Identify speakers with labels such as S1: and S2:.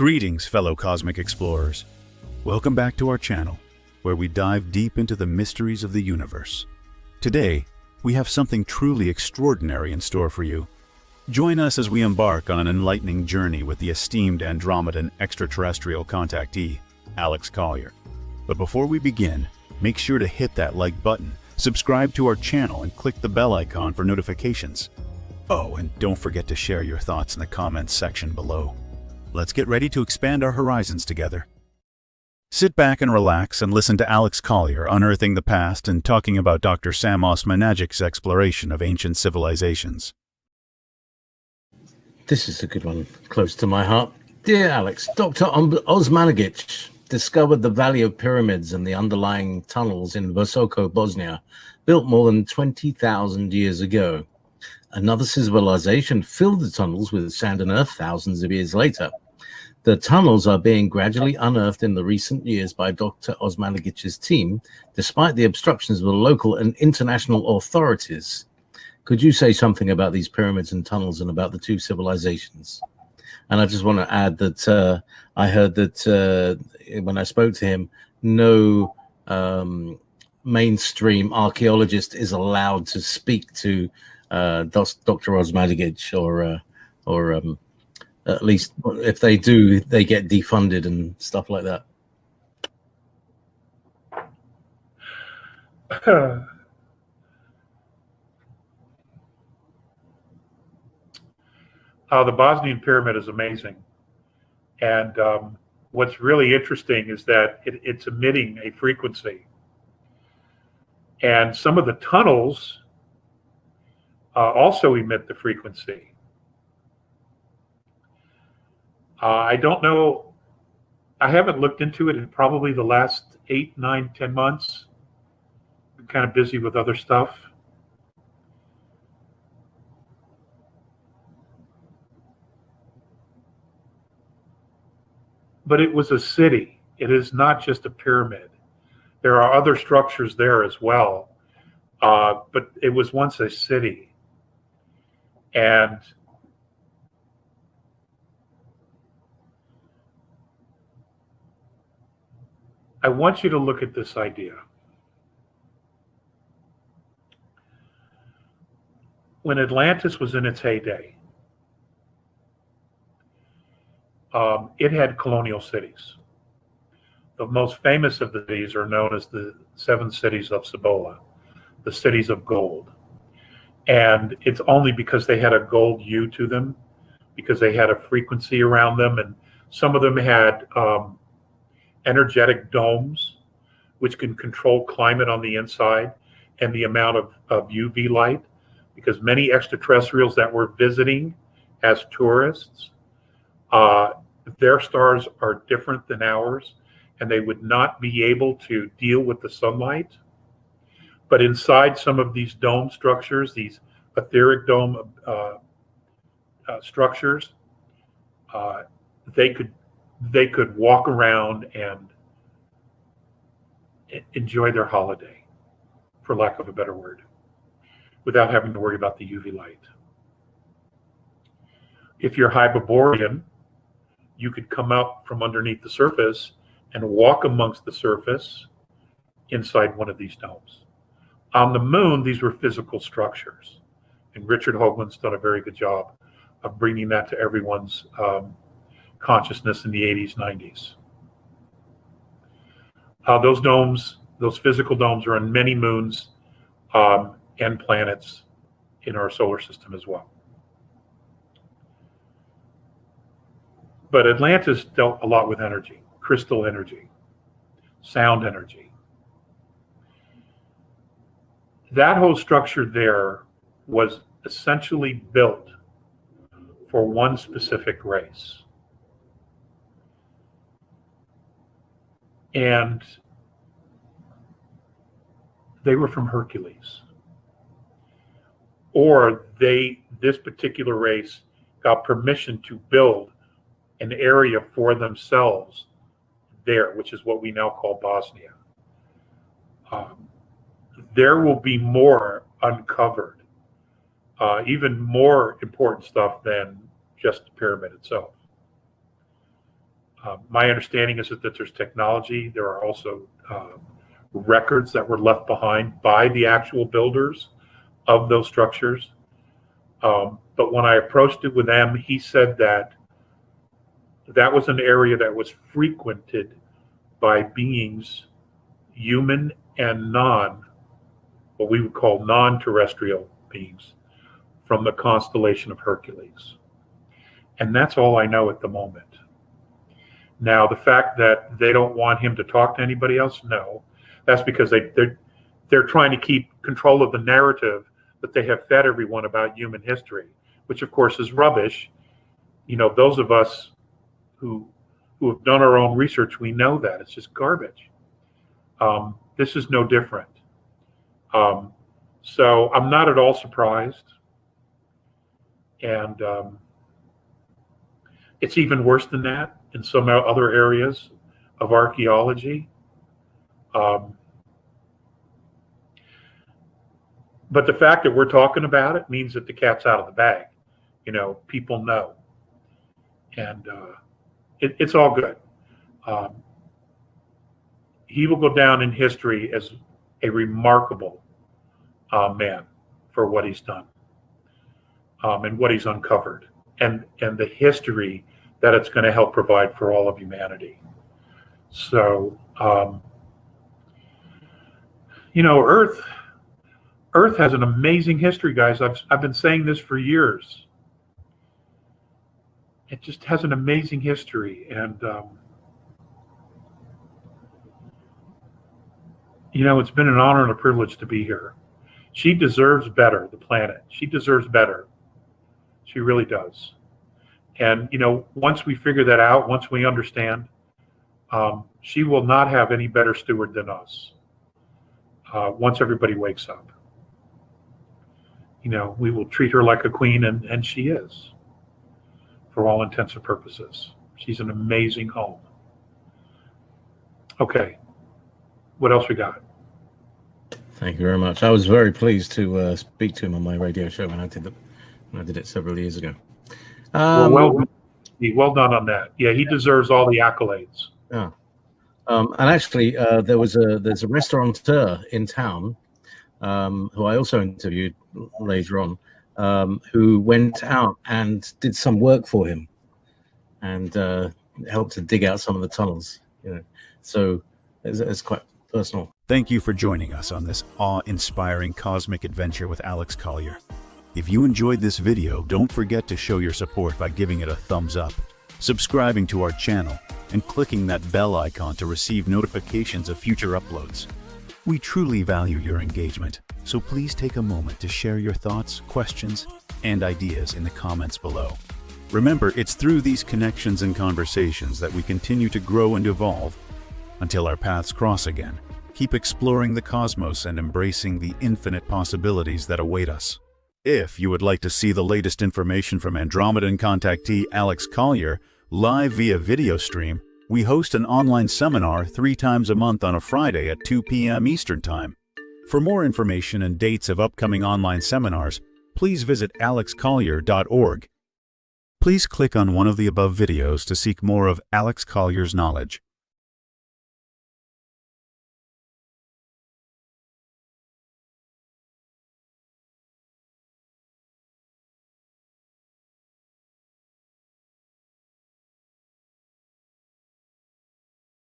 S1: Greetings, fellow cosmic explorers. Welcome back to our channel, where we dive deep into the mysteries of the universe. Today, we have something truly extraordinary in store for you. Join us as we embark on an enlightening journey with the esteemed Andromedan extraterrestrial contactee, Alex Collier. But before we begin, make sure to hit that like button, subscribe to our channel, and click the bell icon for notifications. Oh, and don't forget to share your thoughts in the comments section below. Let's get ready to expand our horizons together. Sit back and relax and listen to Alex Collier unearthing the past and talking about Dr. Sam Osmanagich's exploration of ancient civilizations.
S2: This is a good one, close to my heart. Dear Alex, Dr. Osmanagich discovered the Valley of Pyramids and the underlying tunnels in Visoko, Bosnia, built more than 20,000 years ago. Another civilization filled the tunnels with sand and earth thousands of years later. The tunnels are being gradually unearthed in the recent years by Dr. Osmanagich's team, despite the obstructions of the local and international authorities. Could you say something about these pyramids and tunnels and about the two civilizations? And I just want to add that I heard that when I spoke to him, no mainstream archaeologist is allowed to speak to Dr. Osmanagich, or at least if they do, they get defunded and stuff like that.
S3: The Bosnian pyramid is amazing. And what's really interesting is that it's emitting a frequency. And some of the tunnels also emit the frequency. I don't know. I haven't looked into it in probably the last 8, 9, 10 months. I'm kind of busy with other stuff. But it was a city. It is not just a pyramid. There are other structures there as well. But it was once a city. And I want you to look at this idea. When Atlantis was in its heyday, it had colonial cities. The most famous of these are known as the 7 cities of Cibola, the cities of gold. And it's only because they had a gold hue to them, because they had a frequency around them, and some of them had energetic domes, which can control climate on the inside and the amount of UV light, because many extraterrestrials that we're visiting as tourists, their stars are different than ours, and they would not be able to deal with the sunlight. But inside some of these dome structures, these etheric dome structures, they could walk around and enjoy their holiday, for lack of a better word, without having to worry about the UV light. If you're Hyperborean, you could come up from underneath the surface and walk amongst the surface inside one of these domes. On the moon, these were physical structures, and Richard Hoagland's done a very good job of bringing that to everyone's consciousness in the 80s, 90s. Those domes, those physical domes, are on many moons and planets in our solar system as well. But Atlantis dealt a lot with energy, crystal energy, sound energy. That whole structure there was essentially built for one specific race. And they were from Hercules. Or this particular race got permission to build an area for themselves there, which is what we now call Bosnia. There will be more uncovered, even more important stuff than just the pyramid itself. My understanding is that there's technology. There are also records that were left behind by the actual builders of those structures. But when I approached it with them, he said that that was an area that was frequented by beings, human and what we would call non-terrestrial beings, from the constellation of Hercules. And that's all I know at the moment. Now, the fact that they don't want him to talk to anybody else, no. That's because they're trying to keep control of the narrative that they have fed everyone about human history, which of course is rubbish. You know, those of us who have done our own research, we know that it's just garbage. This is no different. So I'm not at all surprised. And it's even worse than that in some other areas of archaeology. But the fact that we're talking about it means that the cat's out of the bag. You know, people know. And it's all good. He will go down in history as a remarkable man for what he's done and what he's uncovered, and the history that it's going to help provide for all of humanity. So, you know, Earth has an amazing history, guys. I've been saying this for years. It just has an amazing history, and you know, it's been an honor and a privilege to be here. She deserves better, the planet. She deserves better. She really does. And, you know, once we figure that out, once we understand, she will not have any better steward than us. Once everybody wakes up, you know, we will treat her like a queen, and she is, for all intents and purposes. She's an amazing home. Okay, what else we got?
S2: Thank you very much. I was very pleased to speak to him on my radio show when I did it several years ago.
S3: Well done on that. Yeah, he deserves all the accolades.
S2: Yeah. And actually, there's a restaurateur in town who I also interviewed later on, who went out and did some work for him and helped to dig out some of the tunnels. You know, so it's quite personal.
S1: Thank you for joining us on this awe-inspiring cosmic adventure with Alex Collier. If you enjoyed this video, don't forget to show your support by giving it a thumbs up, subscribing to our channel, and clicking that bell icon to receive notifications of future uploads. We truly value your engagement, so please take a moment to share your thoughts, questions, and ideas in the comments below. Remember, it's through these connections and conversations that we continue to grow and evolve. Until our paths cross again, keep exploring the cosmos and embracing the infinite possibilities that await us. If you would like to see the latest information from Andromedan contactee Alex Collier live via video stream, we host an online seminar 3 times a month on a Friday at 2 p.m. Eastern Time. For more information and dates of upcoming online seminars, please visit alexcollier.org. Please click on one of the above videos to seek more of Alex Collier's knowledge.